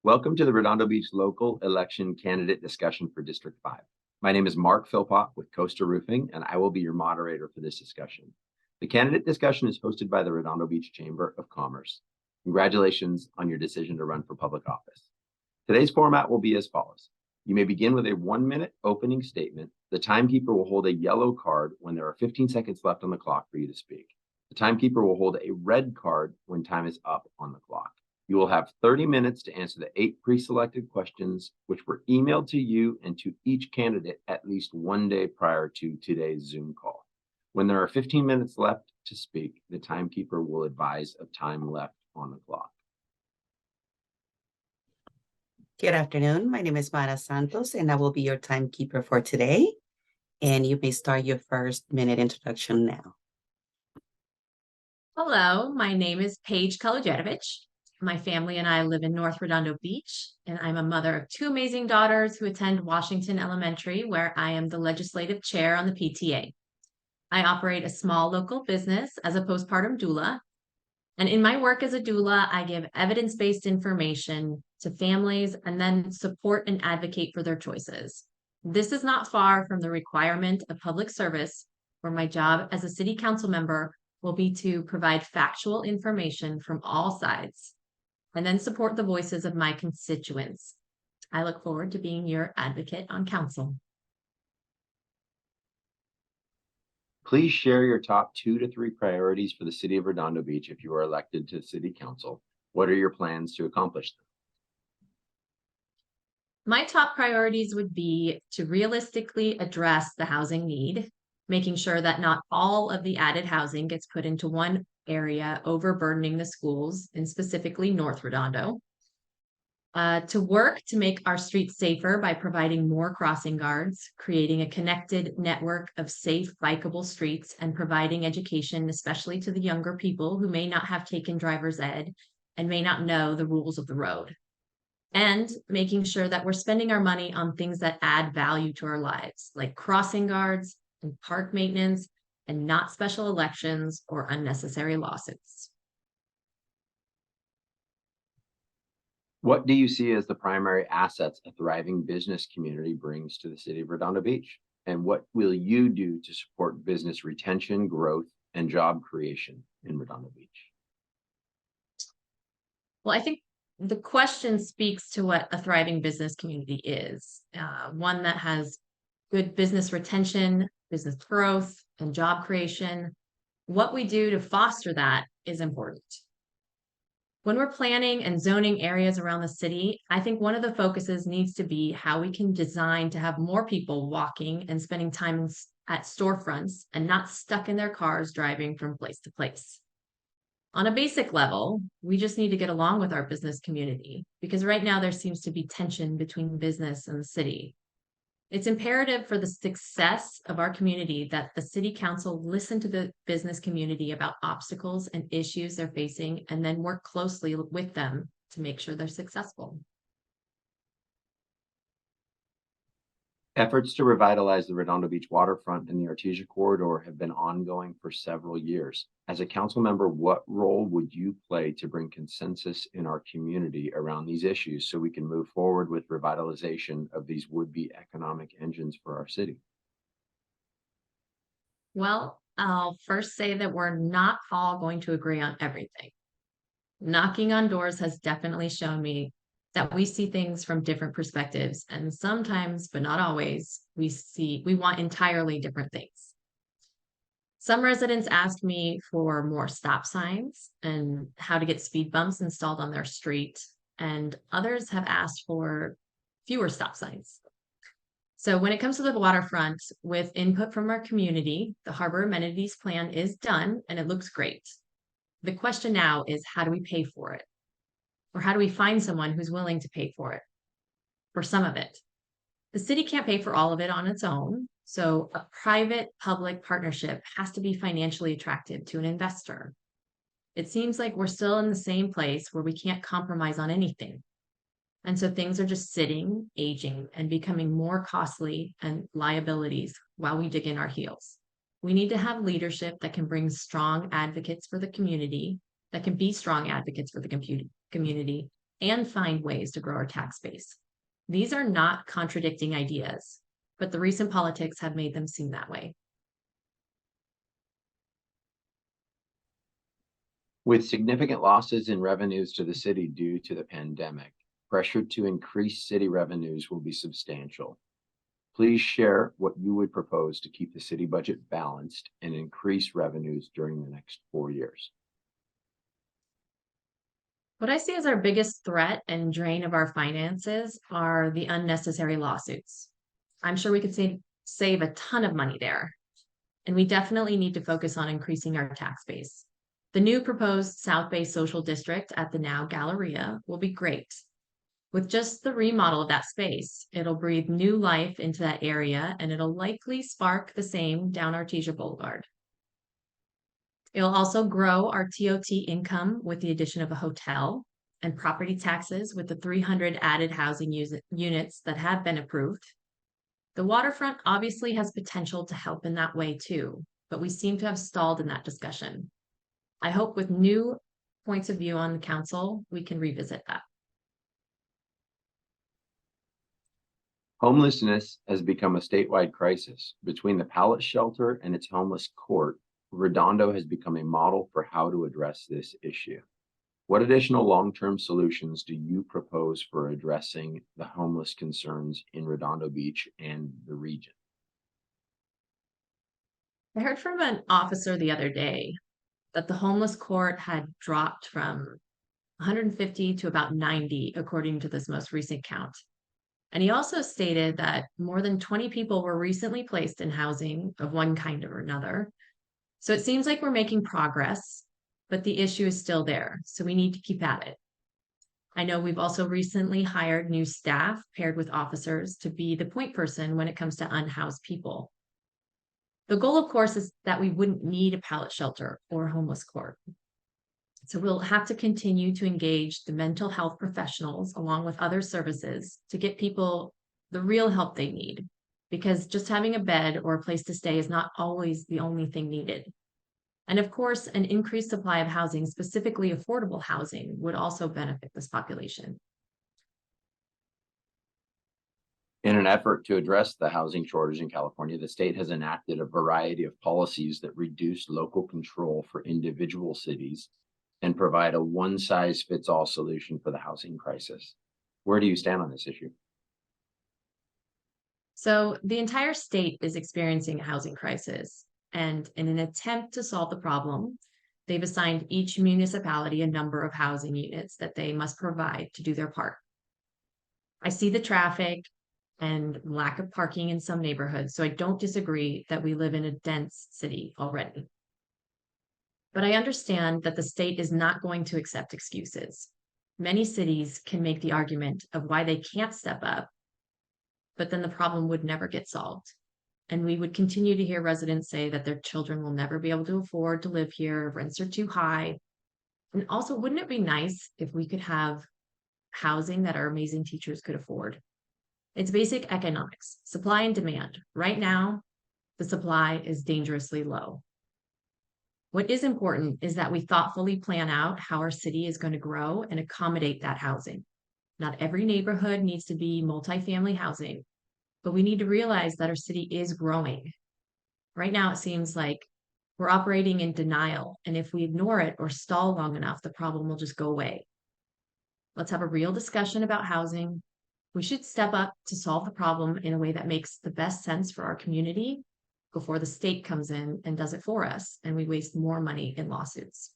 Welcome to the Redondo Beach Local Election Candidate Discussion for District 5. My name is Mark Philpott with Costa Roofing, and I will be your moderator for this discussion. The candidate discussion is hosted by the Redondo Beach Chamber of Commerce. Congratulations on your decision to run for public office. Today's format will be as follows. You may begin with a 1-minute opening statement. The timekeeper will hold a yellow card when there are 15 seconds left on the clock for you to speak. The timekeeper will hold a red card when time is up on the clock. You will have 30 minutes to answer the 8 pre-selected questions, which were emailed to you and to each candidate at least 1 day prior to today's Zoom call. When there are 15 minutes left to speak, the timekeeper will advise of time left on the clock. Good afternoon. My name is Mara Santos, and I will be your timekeeper for today. And you may start your first minute introduction now. Hello, my name is Paige Kaluderovic. My family and I live in North Redondo Beach, and I'm a mother of 2 amazing daughters who attend Washington Elementary, where I am the legislative chair on the PTA. I operate a small local business as a postpartum doula, and in my work as a doula, I give evidence-based information to families and then support and advocate for their choices. This is not far from the requirement of public service, where my job as a city council member will be to provide factual information from all sides and then support the voices of my constituents. I look forward to being your advocate on council. Please share your top 2 to 3 priorities for the city of Redondo Beach if you are elected to city council. What are your plans to accomplish them? My top priorities would be to realistically address the housing need, making sure that not all of the added housing gets put into one area, overburdening the schools, and specifically North Redondo. To work to make our streets safer by providing more crossing guards, creating a connected network of safe, bikeable streets, and providing education, especially to the younger people who may not have taken driver's ed and may not know the rules of the road. And making sure that we're spending our money on things that add value to our lives, like crossing guards and park maintenance, and not special elections or unnecessary lawsuits. What do you see as the primary assets a thriving business community brings to the city of Redondo Beach? And what will you do to support business retention, growth, and job creation in Redondo Beach? Well, I think the question speaks to what a thriving business community is. One that has good business retention, business growth, and job creation. What we do to foster that is important. When we're planning and zoning areas around the city, I think one of the focuses needs to be how we can design to have more people walking and spending time at storefronts and not stuck in their cars driving from place to place. On a basic level, we just need to get along with our business community because right now there seems to be tension between business and the city. It's imperative for the success of our community that the city council listen to the business community about obstacles and issues they're facing and then work closely with them to make sure they're successful. Efforts to revitalize the Redondo Beach waterfront and the Artesia corridor have been ongoing for several years. As a council member, what role would you play to bring consensus in our community around these issues so we can move forward with revitalization of these would-be economic engines for our city? Well, I'll first say that we're not all going to agree on everything. Knocking on doors has definitely shown me that we see things from different perspectives, and sometimes, but not always, we want entirely different things. Some residents asked me for more stop signs and how to get speed bumps installed on their street, and others have asked for fewer stop signs. So when it comes to the waterfront, with input from our community, the harbor amenities plan is done and it looks great. The question now is, how do we pay for it? Or how do we find someone who's willing to pay for it, for some of it? The city can't pay for all of it on its own, so a private-public partnership has to be financially attractive to an investor. It seems like we're still in the same place where we can't compromise on anything. And so things are just sitting, aging, and becoming more costly and liabilities while we dig in our heels. We need to have leadership that can bring strong advocates for the community, that can be strong advocates for the community, and find ways to grow our tax base. These are not contradicting ideas, but the recent politics have made them seem that way. With significant losses in revenues to the city due to the pandemic, pressure to increase city revenues will be substantial. Please share what you would propose to keep the city budget balanced and increase revenues during the next 4 years. What I see as our biggest threat and drain of our finances are the unnecessary lawsuits. I'm sure we could save a ton of money there, and we definitely need to focus on increasing our tax base. The new proposed South Bay Social District at the now Galleria will be great. With just the remodel of that space, it'll breathe new life into that area, and it'll likely spark the same down Artesia Boulevard. It'll also grow our TOT income with the addition of a hotel and property taxes with the 300 added housing units that have been approved. The waterfront obviously has potential to help in that way too, but we seem to have stalled in that discussion. I hope with new points of view on the council, we can revisit that. Homelessness has become a statewide crisis. Between the pallet shelter and its homeless court, Redondo has become a model for how to address this issue. What additional long-term solutions do you propose for addressing the homeless concerns in Redondo Beach and the region? I heard from an officer the other day that the homeless court had dropped from 150 to about 90, according to this most recent count. And he also stated that more than 20 people were recently placed in housing of one kind or another. So it seems like we're making progress, but the issue is still there. So we need to keep at it. I know we've also recently hired new staff paired with officers to be the point person when it comes to unhoused people. The goal, of course, is that we wouldn't need a pallet shelter or a homeless court. So we'll have to continue to engage the mental health professionals along with other services to get people the real help they need, because just having a bed or a place to stay is not always the only thing needed. And of course, an increased supply of housing, specifically affordable housing, would also benefit this population. In an effort to address the housing shortage in California, the state has enacted a variety of policies that reduce local control for individual cities and provide a one-size-fits-all solution for the housing crisis. Where do you stand on this issue? So the entire state is experiencing a housing crisis, and in an attempt to solve the problem, they've assigned each municipality a number of housing units that they must provide to do their part. I see the traffic and lack of parking in some neighborhoods, so I don't disagree that we live in a dense city already. But I understand that the state is not going to accept excuses. Many cities can make the argument of why they can't step up, but then the problem would never get solved. And we would continue to hear residents say that their children will never be able to afford to live here, rents are too high. And also, wouldn't it be nice if we could have housing that our amazing teachers could afford? It's basic economics, supply and demand. Right now, the supply is dangerously low. What is important is that we thoughtfully plan out how our city is going to grow and accommodate that housing. Not every neighborhood needs to be multifamily housing, but we need to realize that our city is growing. Right now, it seems like we're operating in denial, and if we ignore it or stall long enough, the problem will just go away. Let's have a real discussion about housing. We should step up to solve the problem in a way that makes the best sense for our community before the state comes in and does it for us, and we waste more money in lawsuits.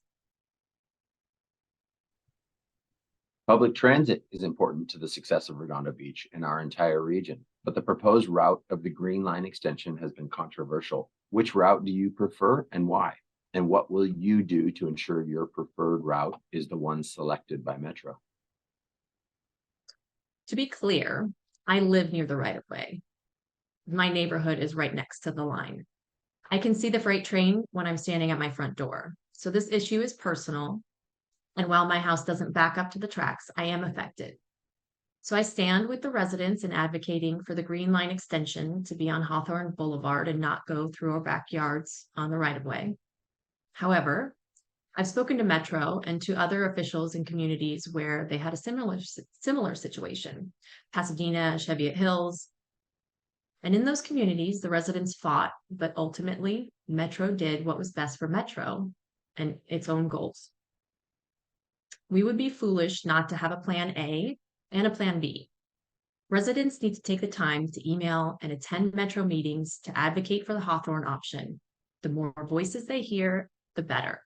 Public transit is important to the success of Redondo Beach and our entire region, but the proposed route of the Green Line extension has been controversial. Which route do you prefer and why? And what will you do to ensure your preferred route is the one selected by Metro? To be clear, I live near the right-of-way. My neighborhood is right next to the line. I can see the freight train when I'm standing at my front door. So this issue is personal. And while my house doesn't back up to the tracks, I am affected. So I stand with the residents in advocating for the Green Line extension to be on Hawthorne Boulevard and not go through our backyards on the right-of-way. However, I've spoken to Metro and to other officials in communities where they had a similar situation, Pasadena, Cheviot Hills. And in those communities, the residents fought, but ultimately Metro did what was best for Metro and its own goals. We would be foolish not to have a plan A and a plan B. Residents need to take the time to email and attend Metro meetings to advocate for the Hawthorne option. The more voices they hear, the better.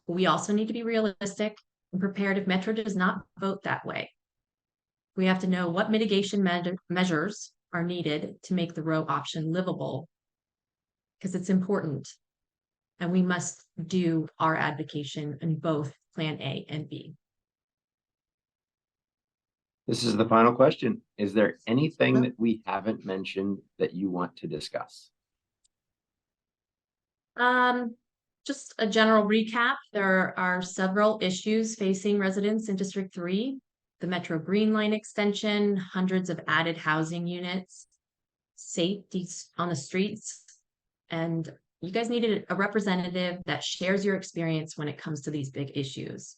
We also need to be realistic and prepared if Metro does not vote that way. We have to know what mitigation measures are needed to make the row option livable, because it's important. And we must do our advocacy in both Plan A and B. This is the final question. Is there anything that we haven't mentioned that you want to discuss? Just a general recap. There are several issues facing residents in District 3. The Metro Green Line extension, hundreds of added housing units, safety on the streets, and you guys needed a representative that shares your experience when it comes to these big issues.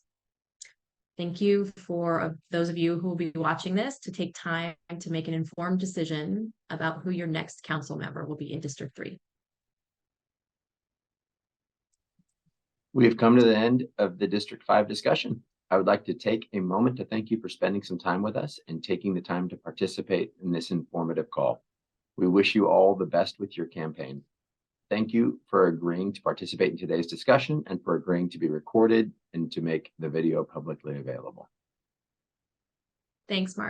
Thank you for those of you who will be watching this to take time to make an informed decision about who your next council member will be in District 3. We have come to the end of the District 5 discussion. I would like to take a moment to thank you for spending some time with us and taking the time to participate in this informative call. We wish you all the best with your campaign. Thank you for agreeing to participate in today's discussion and for agreeing to be recorded and to make the video publicly available. Thanks, Mark.